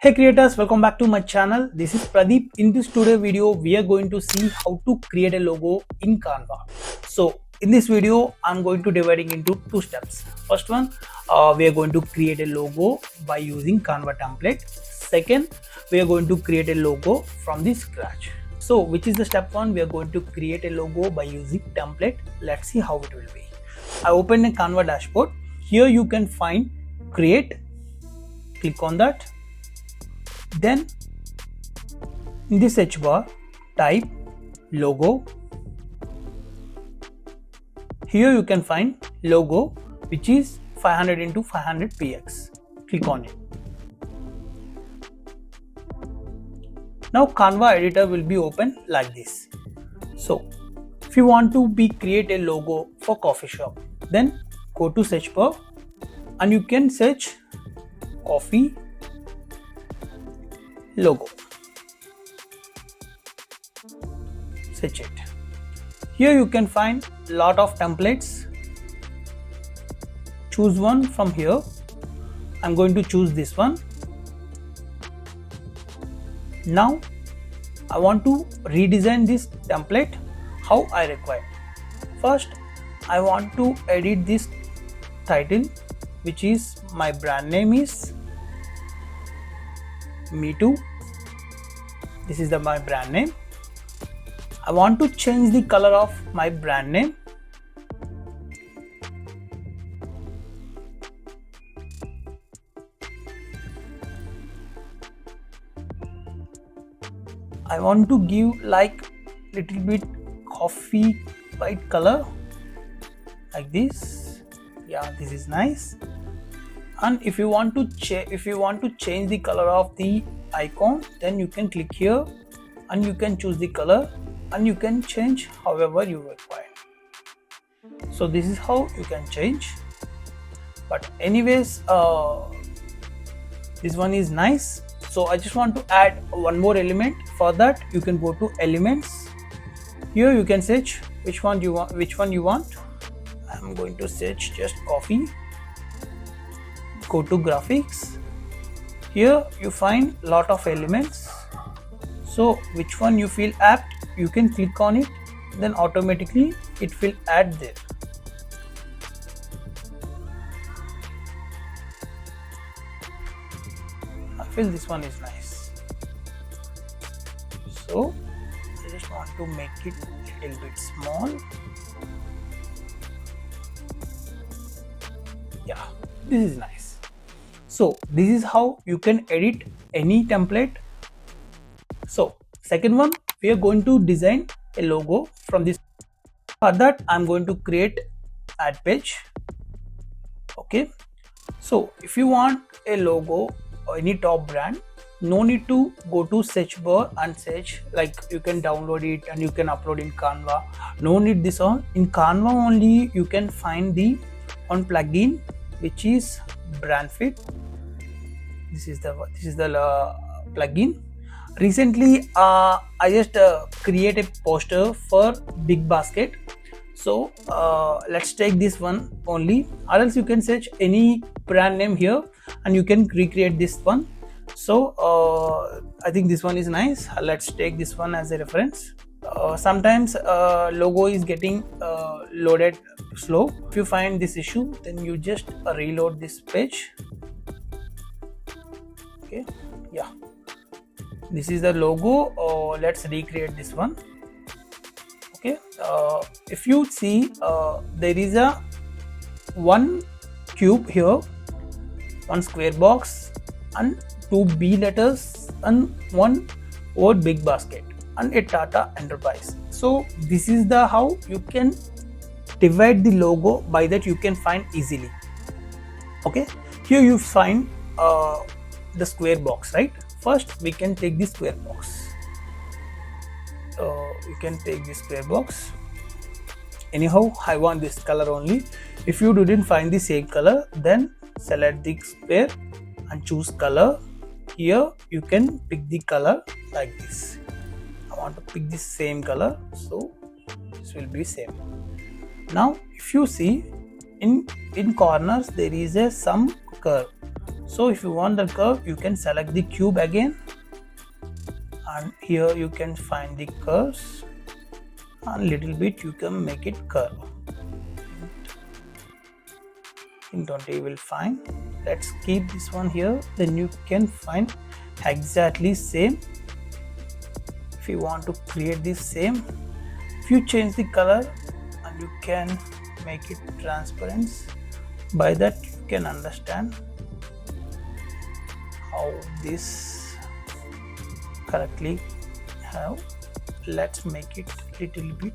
Hey creators, welcome back to my channel. This is Pradeep. In this today video, we are going to see how to create a logo in Canva. So in this video, I'm going to dividing into two steps. First one, we are going to create a logo by using Canva template. Second, we are going to create a logo from the scratch. So which is the step one? We are going to create a logo by using template. Let's see how it will be. I opened a Canva dashboard. Here you can find create. Click on that. Then in the search bar type logo. Here you can find logo which is 500 into 500 px. Click on it. Now Canva editor will be open like this. So if you want to create a logo for coffee shop, then go to search bar and you can search coffee logo. Search it. Here you can find lot of templates. Choose one from here. I'm going to choose this one. Now I want to redesign this template how I require. First I want to edit this title, which is my brand name is Me Too. This is my brand name. I want to change the color of my brand name. I want to give like little bit coffee white color like this. Yeah, this is nice. And if you want to change the color of the icon, then you can click here and you can choose the color and you can change however you require. So this is how you can change. But anyways, this one is nice. So I just want to add one more element. For that you can go to elements. Here you can search which one you want. I'm going to search just coffee. Go to graphics. Here you find lot of elements. So which one you feel apt, you can click on it, then automatically it will add there. I feel this one is nice. So I just want to make it a little bit small. Yeah, this is nice. So this is how you can edit any template. So second one, we are going to design a logo from this. For that I'm going to create ad page. Okay, so if you want a logo or any top brand, no need to go to search bar and search, like you can download it and you can upload in Canva. No need this on. In Canva only you can find the one plugin which is brand fit. This is the plugin. Recently I just create a poster for Big Basket. So let's take this one only, or else you can search any brand name here and you can recreate this one. So I think this one is nice. Let's take this one as a reference. Sometimes logo is getting loaded slow. If you find this issue, then you just reload this page. Okay, yeah, this is the logo. Let's recreate this one. Okay, if you see there is a one cube here, one square box and two B letters and one word Big Basket and a Tata Enterprise. So this is the how you can divide the logo. By that you can find easily. Okay, here you find the square box, right? First we can take the square box. You can take this square box. Anyhow, I want this color only. If you didn't find the same color, then select the square and choose color. Here you can pick the color like this. I want to pick the same color, so this will be same. Now if you see in corners there is some curve. So if you want the curve, you can select the cube again, and here you can find the curves, and little bit you can make it curve. In 20 will find. Let's keep this one here, then you can find exactly same. If you want to create this same, if you change the color and you can make it transparent, by that you can understand how this correctly have. Let's make it little bit.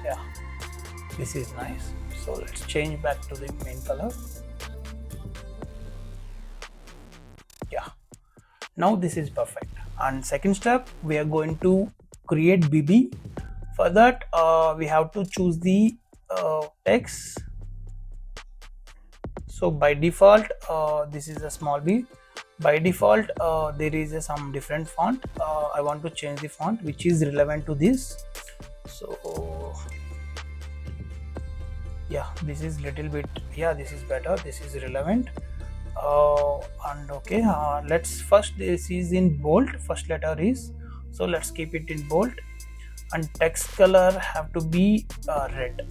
Yeah, this is nice. So let's change back to the main color. Yeah, now this is perfect. And second step, we are going to create BB. For that we have to choose the text. So by default this is a small b. By default there is some different font. I want to change the font which is relevant to this. So yeah, this is little bit, yeah, this is better, this is relevant. And okay, let's first, this is in bold, first letter is, so let's keep it in bold, and text color have to be red,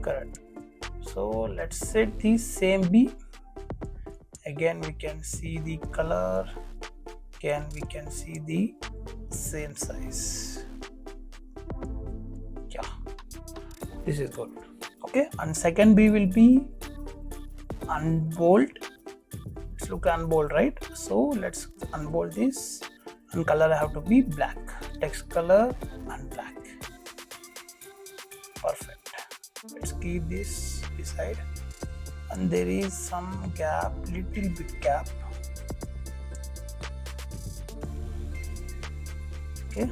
correct. So let's set the same B. Again we can see the color, again we can see the same size. Yeah, this is good. Okay, and second B will be unbold. Let's look unbold, right? So let's unbold this, and color have to be black, text color and black. Perfect. Let's keep this beside, and there is some gap, little bit gap. Okay,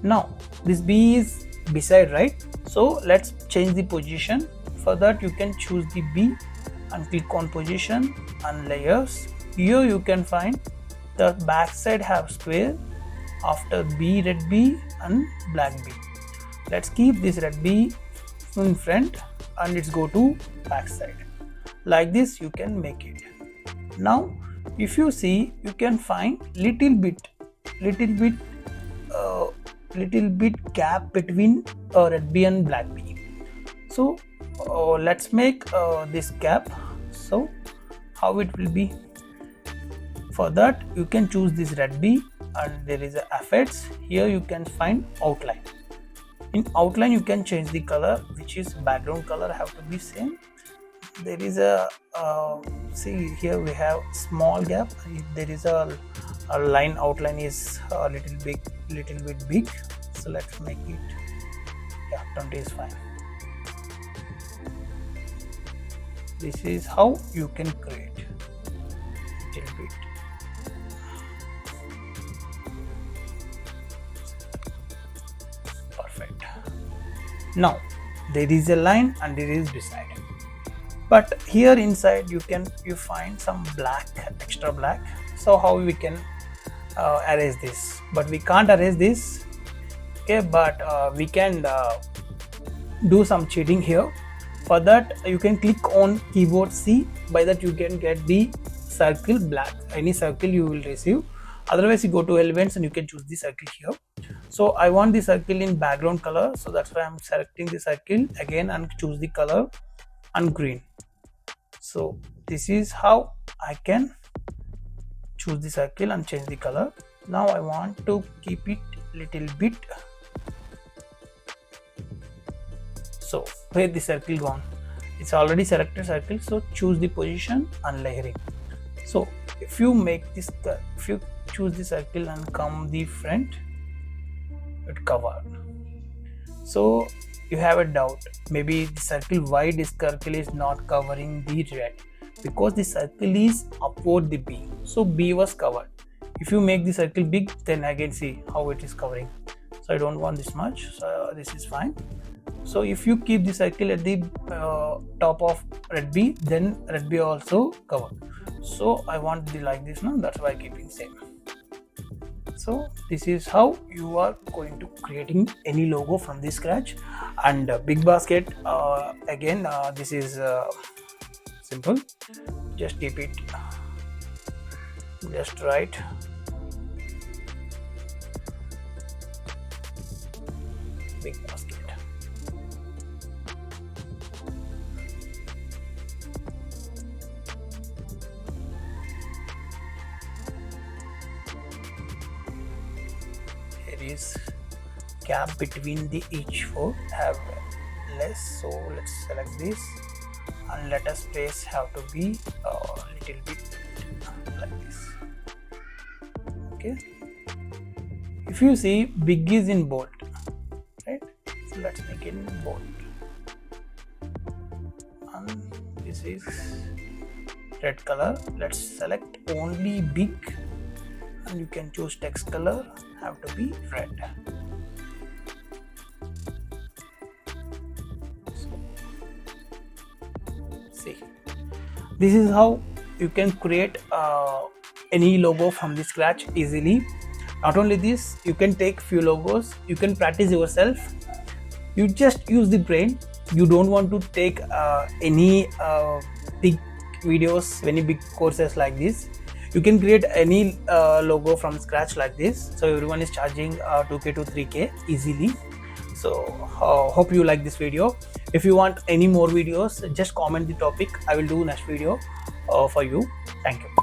now this B is beside, right? So let's change the position. For that you can choose the B and click on position and layers. Here you can find the back side have square, after B red B and black B. Let's keep this red B in front and let's go to back side. Like this you can make it. Now if you see, you can find little bit gap between red B and black B. So let's make this gap. So how it will be? For that you can choose this red B, and there is a effects. Here you can find outline. In outline you can change the color, which is background color have to be same. There is a see here we have small gap. There is a line, outline is a little bit big. So let's make it, yeah, 20 is fine. This is how you can create little bit. Perfect. Now there is a line and there is beside, but here inside you find some black, extra black. So how we can erase this? But we can't erase this. Okay, but we can do some cheating here. For that you can click on keyboard C. By that you can get the circle black, any circle you will receive. Otherwise you go to elements and you can choose the circle here. So I want the circle in background color, so that's why I'm selecting the circle again and choose the color and green. So this is how I can choose the circle and change the color. Now I want to keep it little bit. So where the circle gone? It's already selected circle, so choose the position and layering. So if you make this, if you choose the circle and come the front, it cover. So you have a doubt, maybe the circle, why this circle is not covering the red? Because the circle is upward the B, so B was covered. If you make the circle big, then again see how it is covering. So so I don't want this much, so this is fine. So if you keep the circle at the top of red B, then red B also cover. So I want the like this now, that's why keeping same. So this is how you are going to creating any logo from the scratch. And big basket, again this is simple, just keep it just right. Big basket. Here is gap between the each four have less, so let's select this and let us place have to be a little bit like this. Okay, if you see big is in bold, right? So let's make it in bold, and this is red color. Let's select only big, and you can choose text color have to be red. See, this is how you can create any logo from the scratch easily. Not only this, you can take few logos, you can practice yourself. You just use the brain. You don't want to take any big videos, any big courses like this. You can create any logo from scratch like this. So everyone is charging 2k to 3k easily. So hope you like this video. If you want any more videos, just comment the topic. I will do next video for you. Thank you.